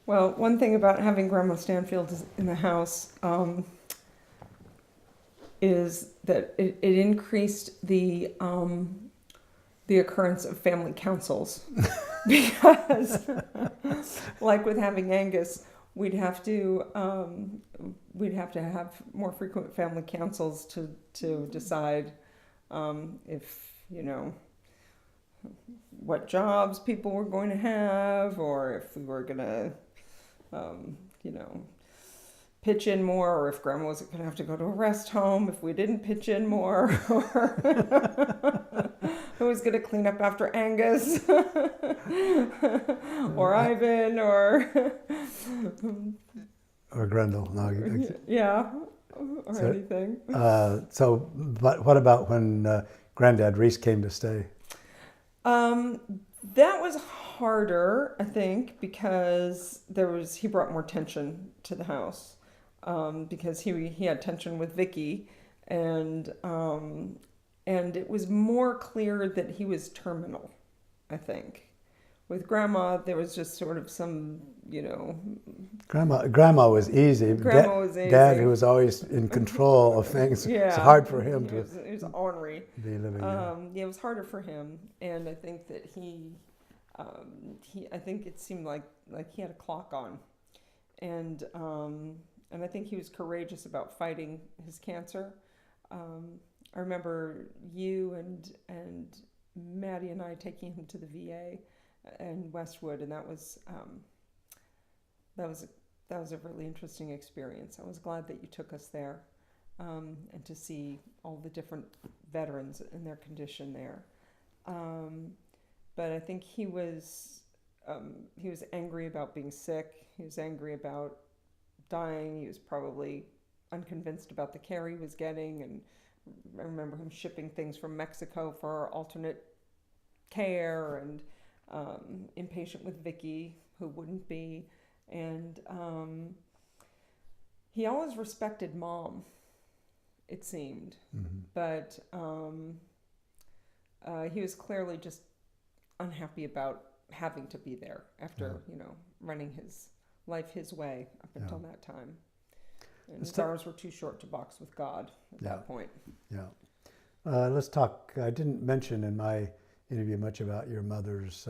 Well, one thing about having Grandma Stanfield in the house is that it increased the occurrence of family councils because, like with having Angus, we'd have to have more frequent family councils to decide if what jobs people were going to have, or if we were going to you know pitch in more, or if Grandma was going to have to go to a rest home if we didn't pitch in more, or who was going to clean up after Angus, or Ivan, or Grendel. No, yeah, or so, anything. But what about when Granddad Rees came to stay? That was harder, I think, because he brought more tension to the house, because he had tension with Vicky, and it was more clear that he was terminal, I think. With Grandma, there was just sort of some, Grandma was easy. Grandma was easy. Dad, who was always in control of things, Yeah, it's hard for him he was ornery. Be living there. Yeah, it was harder for him, and I think that I think it seemed like he had a clock on, and I think he was courageous about fighting his cancer. I remember you and Maddie and I taking him to the VA in Westwood, and that was a really interesting experience. I was glad that you took us there, and to see all the different veterans and their condition there. But I think he was angry about being sick. He was angry about dying. He was probably unconvinced about the care he was getting, and I remember him shipping things from Mexico for alternate care, and impatient with Vicky, who wouldn't be, and he always respected Mom, it seemed, but he was clearly just unhappy about having to be there after running his life his way up until that time. And his hours were too short to box with God at that point. Yeah. Let's talk. I didn't mention in my interview much about your mother's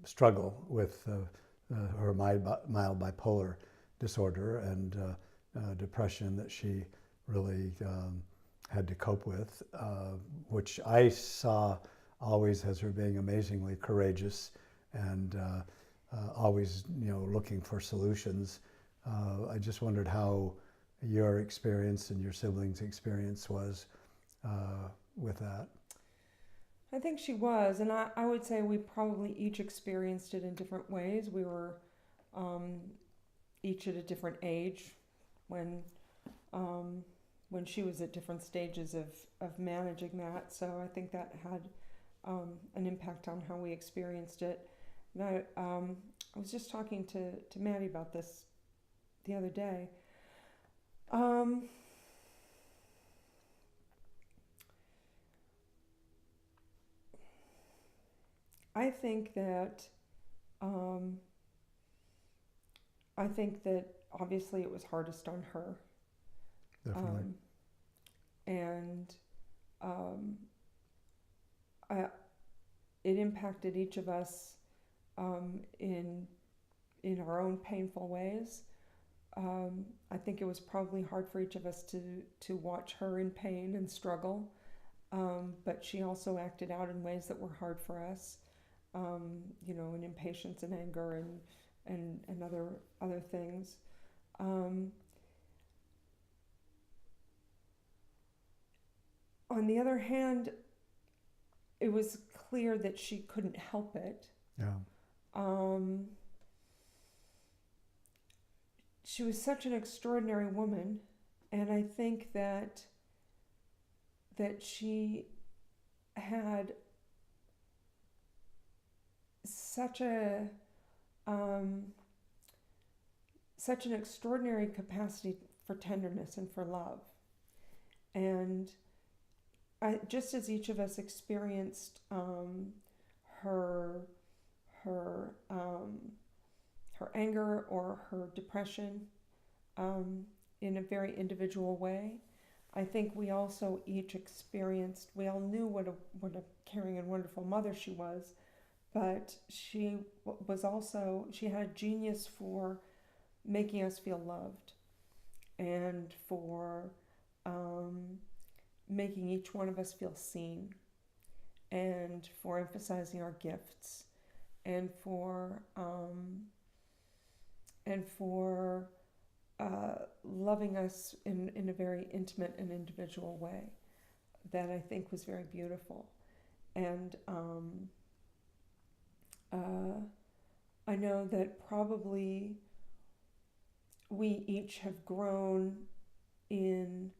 struggle with her mild bipolar disorder and depression that she really had to cope with, which I saw always as her being amazingly courageous and always looking for solutions. I just wondered how your experience and your siblings' experience was with that. I think she was, and I would say we probably each experienced it in different ways. We were each at a different age when she was at different stages of managing that. So I think that had an impact on how we experienced it. And I was just talking to Maddie about this the other day. I think that obviously it was hardest on her. Definitely. And it impacted each of us in our own painful ways. I think it was probably hard for each of us to watch her in pain and struggle, but she also acted out in ways that were hard for us, in impatience and anger and other things. On the other hand, it was clear that she couldn't help it. Yeah. She was such an extraordinary woman, and I think that she had such an extraordinary capacity for tenderness and for love. And just as each of us experienced her her anger or her depression in a very individual way. I think we also each experienced, we all knew what a caring and wonderful mother she was, but she was also, she had a genius for making us feel loved and for making each one of us feel seen and for emphasizing our gifts and for loving us in a very intimate and individual way that I think was very beautiful. And I know that probably we each have grown in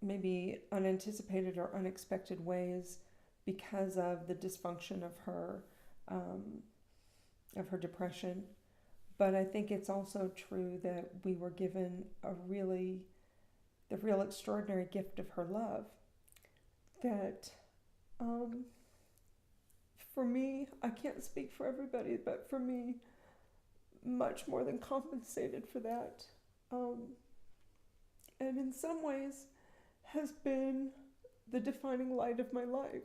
maybe unanticipated or unexpected ways because of the dysfunction of her depression. But I think it's also true that we were given the real extraordinary gift of her love. That, for me, I can't speak for everybody, but for me, much more than compensated for that. And in some ways has been the defining light of my life.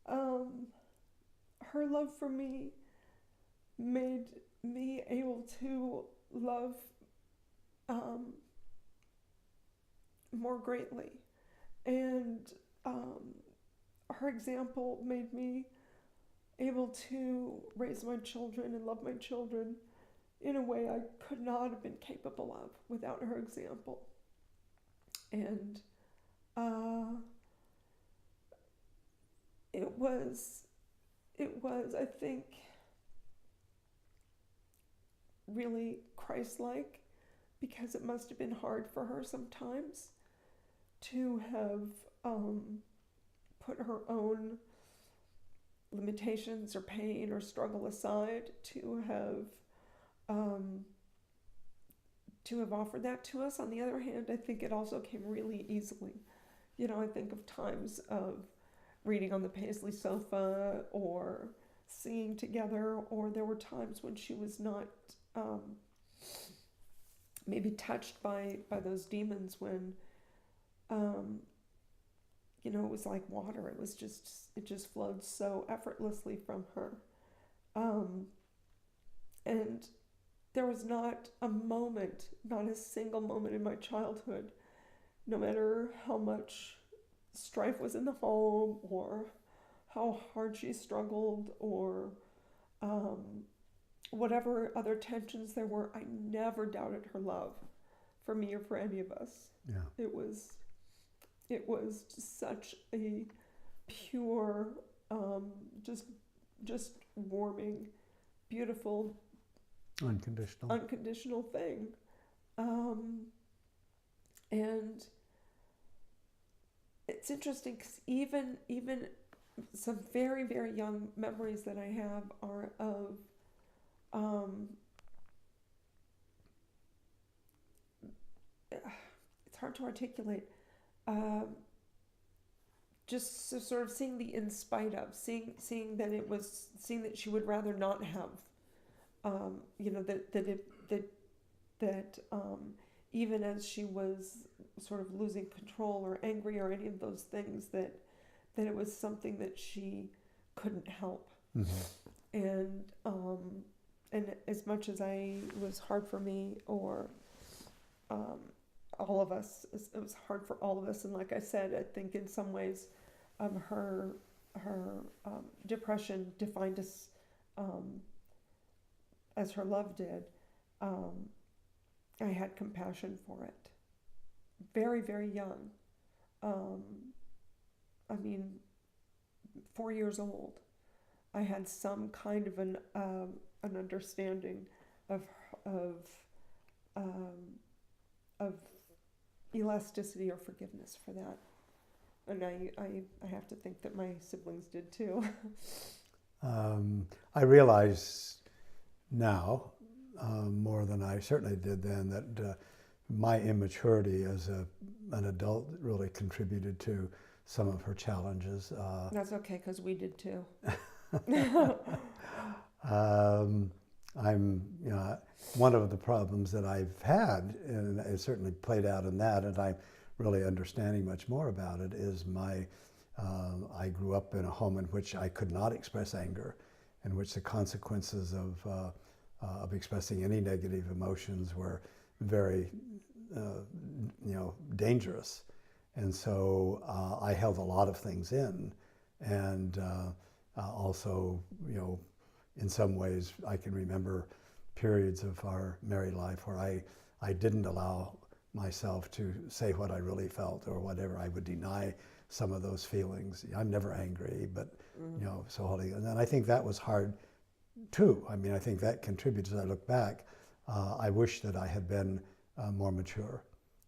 Her love for me made me able to love more greatly. And her example made me able to raise my children and love my children in a way I could not have been capable of without her example. And it was, I think, really Christ-like, because it must have been hard for her sometimes to have put her own limitations or pain or struggle aside, to have offered that to us. On the other hand, I think it also came really easily. You know, I think of times of reading on the Paisley sofa or singing together, or there were times when she was not maybe touched by those demons, when you know, it was like water. It just flowed so effortlessly from her. And there was not a moment, not a single moment in my childhood, no matter how much strife was in the home or how hard she struggled or whatever other tensions there were, I never doubted her love for me or for any of us. Yeah. It was just such a pure, just warming, beautiful, unconditional thing. And it's interesting because even some very, very young memories that I have are of it's hard to articulate. Just sort of seeing the in spite of, seeing that she would rather not have, you know, that even as she was sort of losing control or angry or any of those things, that it was something that she couldn't help. Mm-hmm. And as much as it was hard for me, or all of us, it was hard for all of us. And like I said, I think in some ways, her depression defined us as her love did. I had compassion for it. Very, very young. I mean, 4 years old. I had some kind of an understanding of elasticity or forgiveness for that. And I have to think that my siblings did too. I realize now, more than I certainly did then, that my immaturity as an adult really contributed to some of her challenges. That's okay, because we did too. Um, I'm, one of the problems that I've had, and it certainly played out in that, and I'm really understanding much more about it, is I grew up in a home in which I could not express anger, in which the consequences of expressing any negative emotions were very, dangerous. And so I held a lot of things in, and also, in some ways, I can remember periods of our married life where I didn't allow myself to say what I really felt or whatever. I would deny some of those feelings. I'm never angry, but so holding. And then I think that was hard too. I mean, I think that contributes. As I look back, I wish that I had been more mature.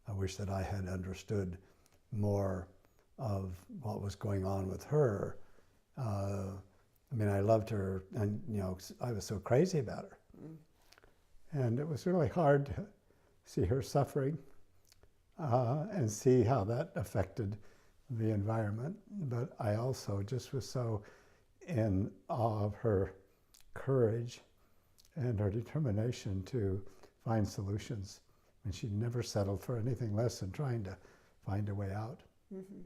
I wish that I had understood more of what was going on with her. I mean, I loved her, and I was so crazy about her, and it was really hard to see her suffering and see how that affected the environment. But I also just was so in awe of her courage and her determination to find solutions. And she never settled for anything less than trying to find a way out. Mm-hmm.